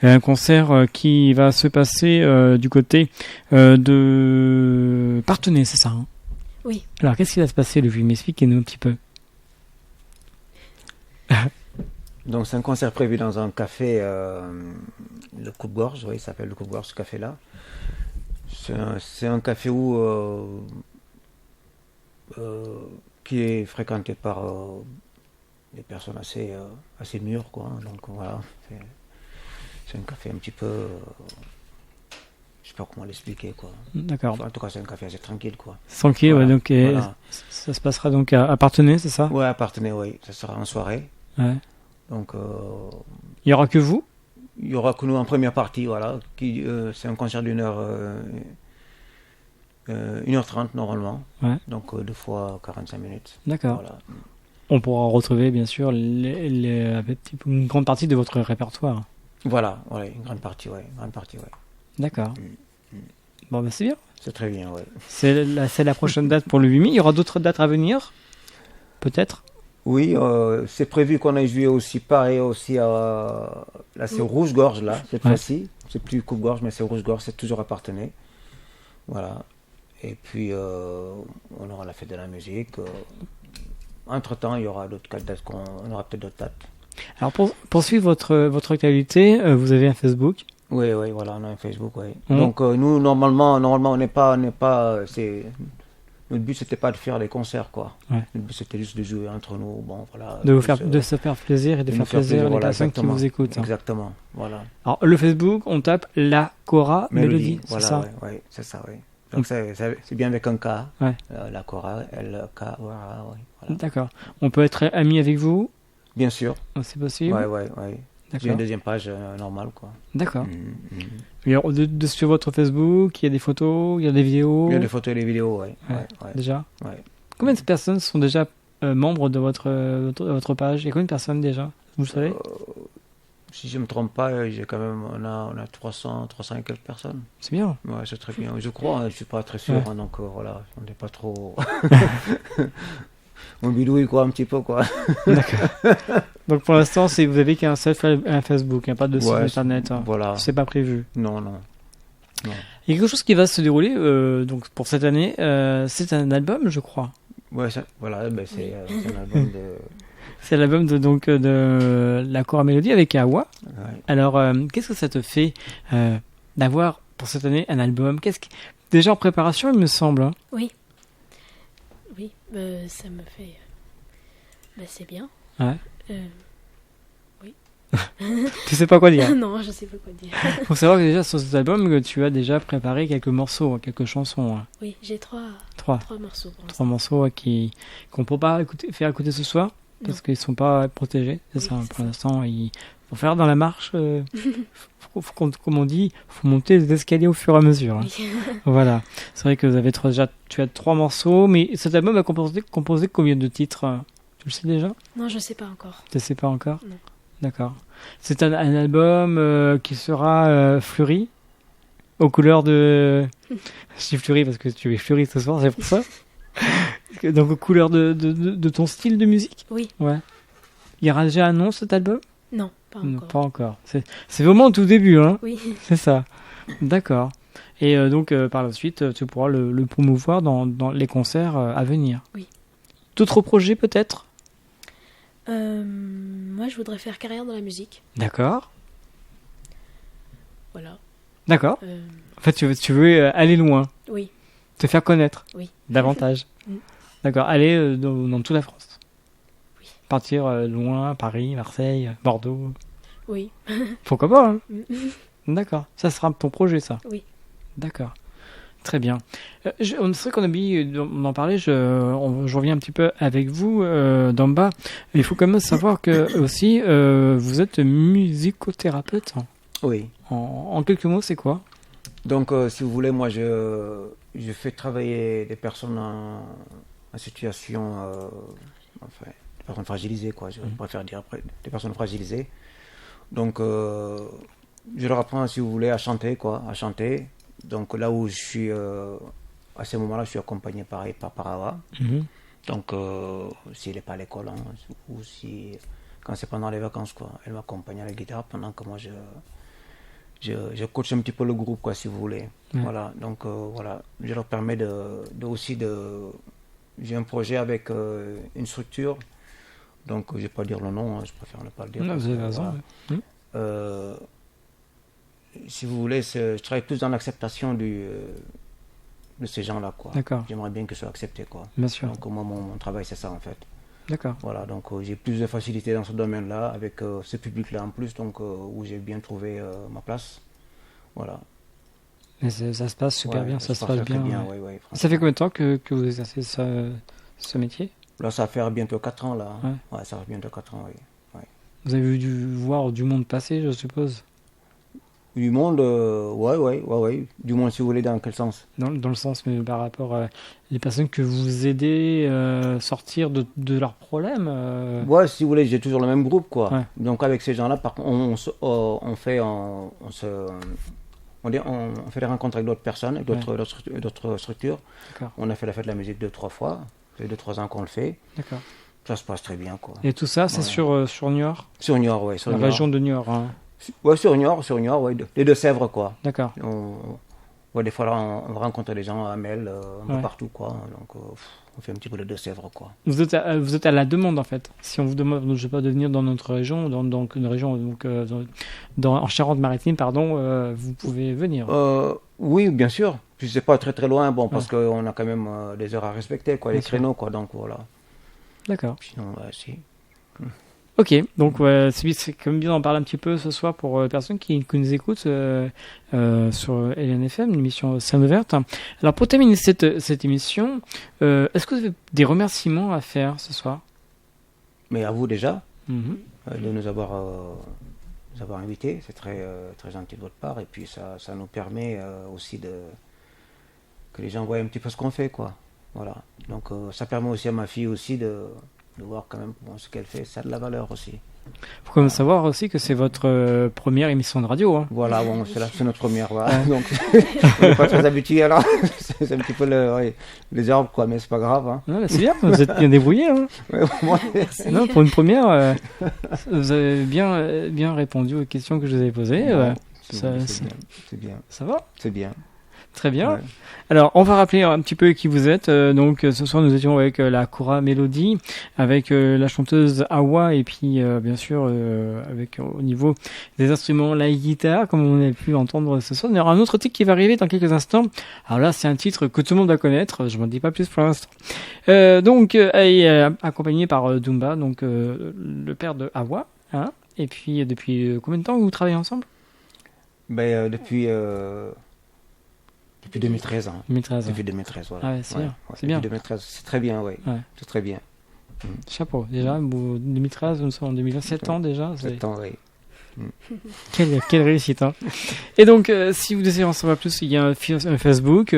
un concert qui va se passer du côté de Parthenay, c'est ça, hein? Oui. Alors, qu'est-ce qui va se passer le 8 mai? Expliquez-nous un petit peu. Donc c'est un concert prévu dans un café, le Coupe-Gorge, oui, il s'appelle le Coupe-Gorge, ce café-là. C'est un café qui est fréquenté par des personnes assez mûres, quoi. Donc voilà, c'est un café un petit peu, je sais pas comment l'expliquer, quoi. D'accord. En tout cas, c'est un café assez tranquille, quoi. Tranquille, Voilà, ouais, donc voilà. ça se passera donc à Parthenay, c'est ça? Ouais, à Parthenay, oui, ça sera en soirée. Ouais. Donc Il y aura que vous? il y aura que nous en première partie, voilà. C'est un concert d'une heure, 1h30 normalement. Ouais. Donc 2 fois 45 minutes. D'accord. Voilà. On pourra retrouver bien sûr une grande partie de votre répertoire. Voilà, ouais, une grande partie, ouais. D'accord. Bon, bah c'est bien. C'est très bien, ouais. C'est la prochaine date pour le 8 mai. Il y aura d'autres dates à venir? Peut-être? Oui, c'est prévu qu'on aille jouer aussi, pareil aussi, là c'est Rouge-Gorge, là, cette fois-ci. C'est plus Coupe-Gorge, mais c'est Rouge-Gorge, c'est toujours à Parthenay. Voilà. Et puis, on aura la fête de la musique. Entre-temps, il y aura d'autres dates, on aura peut-être d'autres dates. Alors, pour suivre votre actualité, vous avez un Facebook? Oui, voilà, on a un Facebook, oui. Donc, nous, normalement, on n'est pas, notre but, c'était pas de faire des concerts, quoi. Ouais. Le but, c'était juste de jouer entre nous, bon, voilà. De se faire plaisir et de faire plaisir les personnes qui vous écoutent. Exactement, voilà. Alors, le Facebook, on tape La Cora Mélodie, voilà, c'est ça? Oui, c'est ça, oui. Donc, c'est bien avec un K, ouais. La Cora, L-K, voilà. D'accord. On peut être ami avec vous? Bien sûr. C'est possible? Oui. J'ai une deuxième page normale, quoi. D'accord. Alors, sur votre Facebook, il y a des photos, il y a des vidéos? Il y a des photos et des vidéos, oui. Déjà? Oui. Combien de personnes sont déjà membres de votre page? Il y a combien de personnes déjà? Vous le savez? Si je me trompe pas, j'ai quand même, on a 300 et quelques personnes. C'est bien. Ouais, c'est très bien. Je crois, hein, je suis pas très sûr, Ouais. hein, donc voilà, on n'est pas trop. On bidouille quoi, un petit peu quoi. D'accord. Donc pour l'instant, vous avez qu'un seul un Facebook, hein, pas de site Ouais, internet. Hein. Voilà. C'est pas prévu. Non. Il y a quelque chose qui va se dérouler donc pour cette année. C'est un album, je crois. Ouais, voilà, ben c'est un album de. C'est l'album de la Cora Mélodie avec Awa. Ouais. Alors, qu'est-ce que ça te fait d'avoir pour cette année un album? Déjà en préparation, il me semble. Hein. Oui. Oui, ça me fait. C'est bien. Ouais. Oui. Tu sais pas quoi dire. Non, je sais pas quoi dire. Faut savoir que déjà sur cet album, tu as déjà préparé quelques morceaux, quelques chansons. Hein. Oui, j'ai trois morceaux pour l'instant. 3 morceaux qu'on peut pas faire écouter ce soir parce qu'ils sont pas protégés. C'est Oui, ça. c'est Pour ça. l'instant, faut faire dans la marche. Comme on dit, faut monter les escaliers au fur et à mesure. Hein. Oui. Voilà. C'est vrai que tu as 3 morceaux, mais cet album a composé combien de titres? Tu le sais déjà? Non, je sais pas encore. Tu ne sais pas encore? Non. D'accord. C'est un album qui sera fleuri, aux couleurs de... Je dis fleuri parce que tu es fleuri ce soir, c'est pour ça. Donc aux couleurs de ton style de musique? Oui. Ouais. Il y aura déjà un nom cet album? Non, pas Non, encore. pas encore. C'est vraiment au tout début, hein? Oui. C'est ça. D'accord. Et donc par la suite, tu pourras le promouvoir dans les concerts à venir. Oui. D'autres projets peut-être? Moi, je voudrais faire carrière dans la musique. D'accord. Voilà. D'accord. Euh, En fait, tu veux aller loin, oui. te faire connaître Oui. davantage. Mm. D'accord. Aller dans toute la France. Oui. Partir loin, Paris, Marseille, Bordeaux. Oui. Pourquoi pas, hein? Mm. D'accord. Ça sera ton projet, ça? Oui. D'accord. Très bien. C'est vrai qu'on a oublié d'en parler. Je reviens un petit peu avec vous d'en bas. Il faut quand même savoir que aussi vous êtes musicothérapeute. Oui. En quelques mots, c'est quoi? Donc, si vous voulez, moi, je fais travailler des personnes en situation, enfin, des personnes fragilisées, quoi. Je préfère dire après, des personnes fragilisées. Donc, je leur apprends, si vous voulez, à chanter, quoi, à chanter. Donc, là où je suis, à ce moment-là, je suis accompagné par Awa. Mhm. Donc, s'il n'est pas à l'école, hein, ou si, quand c'est pendant les vacances, quoi, elle m'accompagne à la guitare pendant que moi, je coach un petit peu le groupe, quoi, si vous voulez. Ouais. Voilà, donc voilà, je leur permets j'ai un projet avec une structure, donc je ne vais pas dire le nom, hein, je préfère ne pas le dire. Non, parce vous avez que, raison. voilà. Si vous voulez, je travaille plus dans l'acceptation de ces gens-là, quoi. D'accord. J'aimerais bien qu'ils soient acceptés, quoi. Bien sûr. Donc moi, mon travail, c'est ça, en fait. D'accord. Voilà, donc j'ai plus de facilité dans ce domaine-là, avec ce public-là en plus, donc où j'ai bien trouvé ma place. Voilà. Mais ça se passe super Ouais, bien, ça se passe très bien. bien, Ouais. ouais, Ça fait combien de temps que vous exercez ce métier? Là, ça va faire bientôt 4 ans, là. Ouais. Ouais, ça va bientôt 4 ans, oui. Ouais. Vous avez dû voir du monde passer, je suppose? Du monde, ouais. Du monde, si vous voulez, dans quel sens? Dans le sens, mais par rapport à les personnes que vous aidez sortir de leurs problèmes. Ouais, si vous voulez, j'ai toujours le même groupe, quoi. Ouais. Donc, avec ces gens-là, par contre, on fait des rencontres avec d'autres personnes, avec d'autres structures. D'accord. On a fait la fête de la musique 2-3 fois. Ça fait 2-3 ans qu'on le fait. D'accord. Ça se passe très bien, quoi. Et tout ça, c'est Ouais. sur Niort, Sur Niort, ouais. Sur la Niort. région de Niort. Hein. Ouais, sur Niort, ouais. Les Deux-Sèvres, quoi. D'accord. Ouais, des fois, là, on rencontre des gens à Mel, un peu Ouais. partout, quoi. Donc, on fait un petit peu de Deux-Sèvres, quoi. Vous êtes à la demande, en fait. Si on vous demande, je sais pas, de venir dans notre région, dans une région, donc, en Charente-Maritime, pardon, vous pouvez venir. Oui, bien sûr. Puis c'est pas très très loin, bon, parce Ouais. qu'on a quand même des heures à respecter, quoi, Bien les sûr. créneaux, quoi. Donc, voilà. D'accord. Sinon, si. Ok, donc c'est quand même bien d'en parler un petit peu ce soir pour les personnes qui nous écoutent sur LNFM, l'émission Scène ouverte. Alors pour terminer cette émission, est-ce que vous avez des remerciements à faire ce soir? Mais à vous déjà, Mhm. de nous avoir invités. C'est très, très gentil de votre part. Et puis, ça nous permet aussi que les gens voient un petit peu ce qu'on fait, quoi. Voilà. Donc ça permet aussi à ma fille aussi de voir quand même ce qu'elle fait, ça a de la valeur aussi. Il faut quand même savoir aussi que c'est votre première émission de radio. Hein. Voilà, bon, c'est notre première, voilà. Donc on n'est pas très habitué, alors c'est un petit peu les herbes, quoi, mais c'est pas grave. Hein. Non, c'est bien, vous êtes bien débrouillé. Hein. Ouais, moi, Non, pour une première, vous avez bien répondu aux questions que je vous avais posées. c'est bien. Ça va? C'est bien. Très bien. Ouais. Alors, on va rappeler un petit peu qui vous êtes. Donc, ce soir, nous étions avec la Cora Mélodie, avec la chanteuse Awa, et puis, bien sûr, avec au niveau des instruments, la guitare, comme on a pu entendre ce soir. Il y aura un autre titre qui va arriver dans quelques instants. Alors là, c'est un titre que tout le monde doit connaître. Je m'en dis pas plus pour l'instant. Donc, accompagné par Dumba, donc le père de Awa. Hein, et puis, depuis combien de temps vous travaillez ensemble? Depuis 2013. Hein. 2013. Depuis 2013, voilà. Ah ouais, c'est bien. C'est bien. 2013, c'est très bien, oui. Ouais. C'est très bien. Chapeau. Déjà, 2013, nous sommes en 2007 ans déjà. 7 ans, oui. Quelle réussite, hein. Et donc, si vous désirez en savoir plus, il y a un Facebook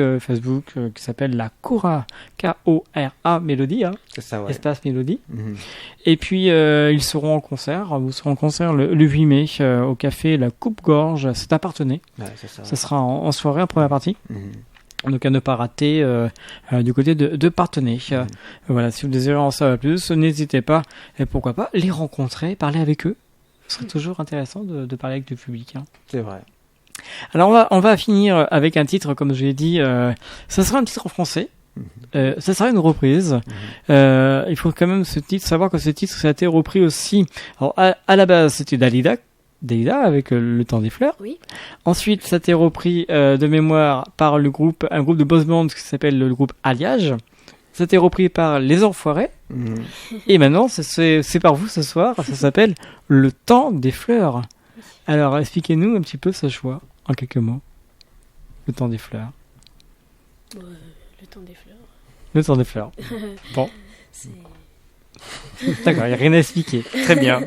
qui s'appelle la Cora, K-O-R-A Mélodie, hein, C'est ça, ouais. espace Mélodie. Mhm. Et puis, ils seront en concert. Vous serez en concert le 8 mai au café La Coupe-Gorge. C'est à Parthenay. Ouais, c'est ça. Ça sera en soirée, en première partie. Mhm. Donc à ne pas rater du côté de Parthenay. Voilà, si vous désirez en savoir plus, n'hésitez pas. Et pourquoi pas les rencontrer, parler avec eux. Ce serait toujours intéressant de parler avec le public. Hein. C'est vrai. Alors on va finir avec un titre, comme je l'ai dit. Ça sera un titre en français. Ça sera une reprise. Il faut quand même savoir que ce titre ça a été repris aussi. Alors à la base c'était Dalida avec Le Temps des Fleurs. Oui. Ensuite, ça a été repris de mémoire par un groupe de boss band qui s'appelle le groupe Alliage. Ça a été repris par Les Enfoirés. Mhm. Et maintenant, c'est par vous ce soir. Ça s'appelle Le Temps des Fleurs. Alors, expliquez-nous un petit peu ce choix, en quelques mots. Le Temps des Fleurs. Le temps des fleurs. Le Temps des Fleurs. Bon. C'est... D'accord, il n'y a rien à expliquer. Très bien.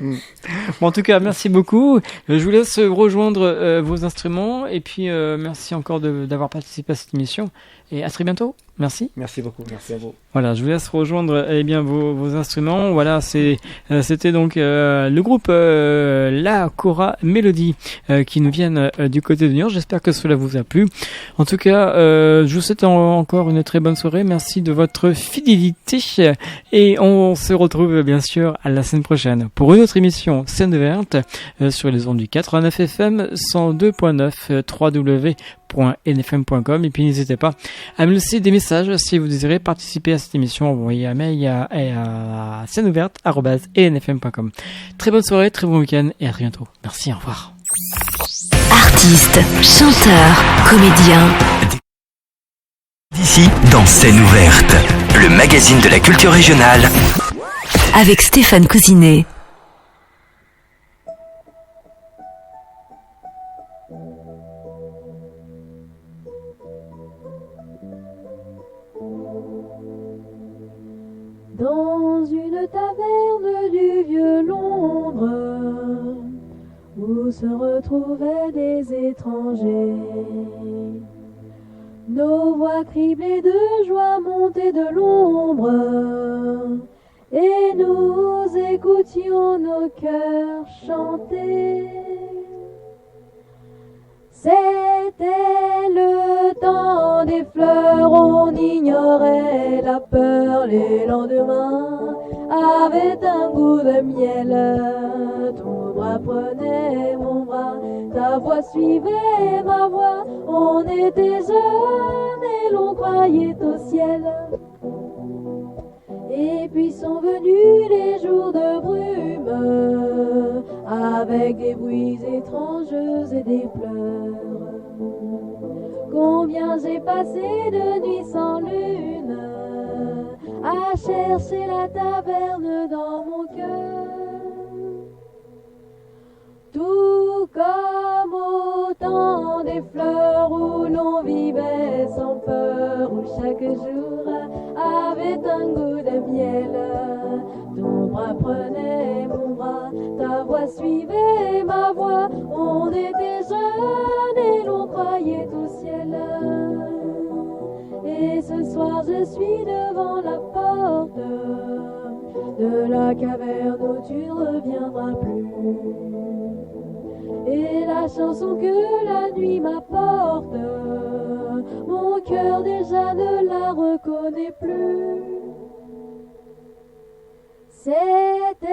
Bon, en tout cas, merci beaucoup. Je vous laisse rejoindre vos instruments. Et puis, merci encore d'avoir participé à cette émission. Et à très bientôt. Merci. Merci beaucoup. Merci à vous. Voilà, je vous laisse rejoindre bien vos instruments. Voilà, c'était donc le groupe La Cora Mélodie qui nous viennent du côté de New York. J'espère que cela vous a plu. En tout cas, je vous souhaite encore une très bonne soirée. Merci de votre fidélité et on se retrouve bien sûr à la semaine prochaine pour une autre émission Scène Verte sur les ondes du 89 FM 102.9 www.nfm.com. Et puis n'hésitez pas à me laisser des messages si vous désirez participer à cette émission. Envoyez un mail à scèneouverte@enfm.com. Très bonne soirée, très bon week-end et à très bientôt. Merci, au revoir. Artistes, chanteurs, comédiens. D'ici, dans Scène ouverte, le magazine de la culture régionale. Avec Stéphane Cousinet. Dans une taverne du vieux Londres, où se retrouvaient des étrangers, nos voix criblées de joie montaient de l'ombre, et nous écoutions nos cœurs chanter. C'était le temps des fleurs, on ignorait la peur, les lendemains avaient un goût de miel. Ton bras prenait mon bras, ta voix suivait ma voix, on était jeunes et l'on croyait au ciel. Et puis sont venus les jours de brume, avec des bruits étranges et des pleurs. Combien j'ai passé de nuits sans lune, à chercher la taverne dans mon cœur. Tout comme au temps des fleurs où l'on vivait sans peur, où chaque jour avait un goût de miel. Ton bras prenait mon bras, ta voix suivait ma voix, on était jeunes et l'on croyait au ciel. Et ce soir je suis de la caverne où tu ne reviendras plus. Et la chanson que la nuit m'apporte, mon cœur déjà ne la reconnaît plus. C'était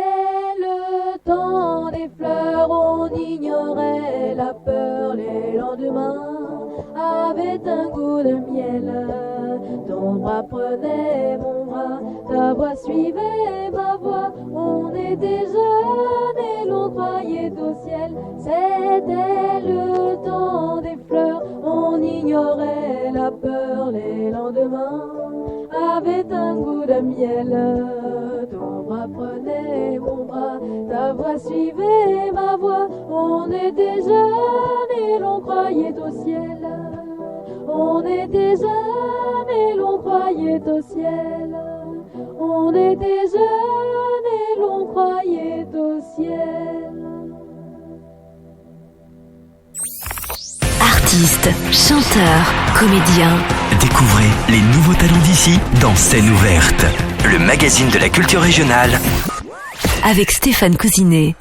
le temps des fleurs, on ignorait la peur, les lendemains avaient un goût de miel. Ton bras prenait mon bras, ta voix suivait ma voix, on était jeunes et l'on croyait au ciel. C'était le temps des fleurs, on ignorait la peur, les lendemains avaient un goût de miel. Ton bras prenait mon bras, ta voix suivait ma voix, on était jeunes et l'on croyait au ciel. On était jeunes et l'on croyait au ciel. On était jeunes et l'on croyait au ciel. Artistes, chanteurs, comédiens. Découvrez les nouveaux talents d'ici dans Scène ouverte, le magazine de la culture régionale. Avec Stéphane Cousinet.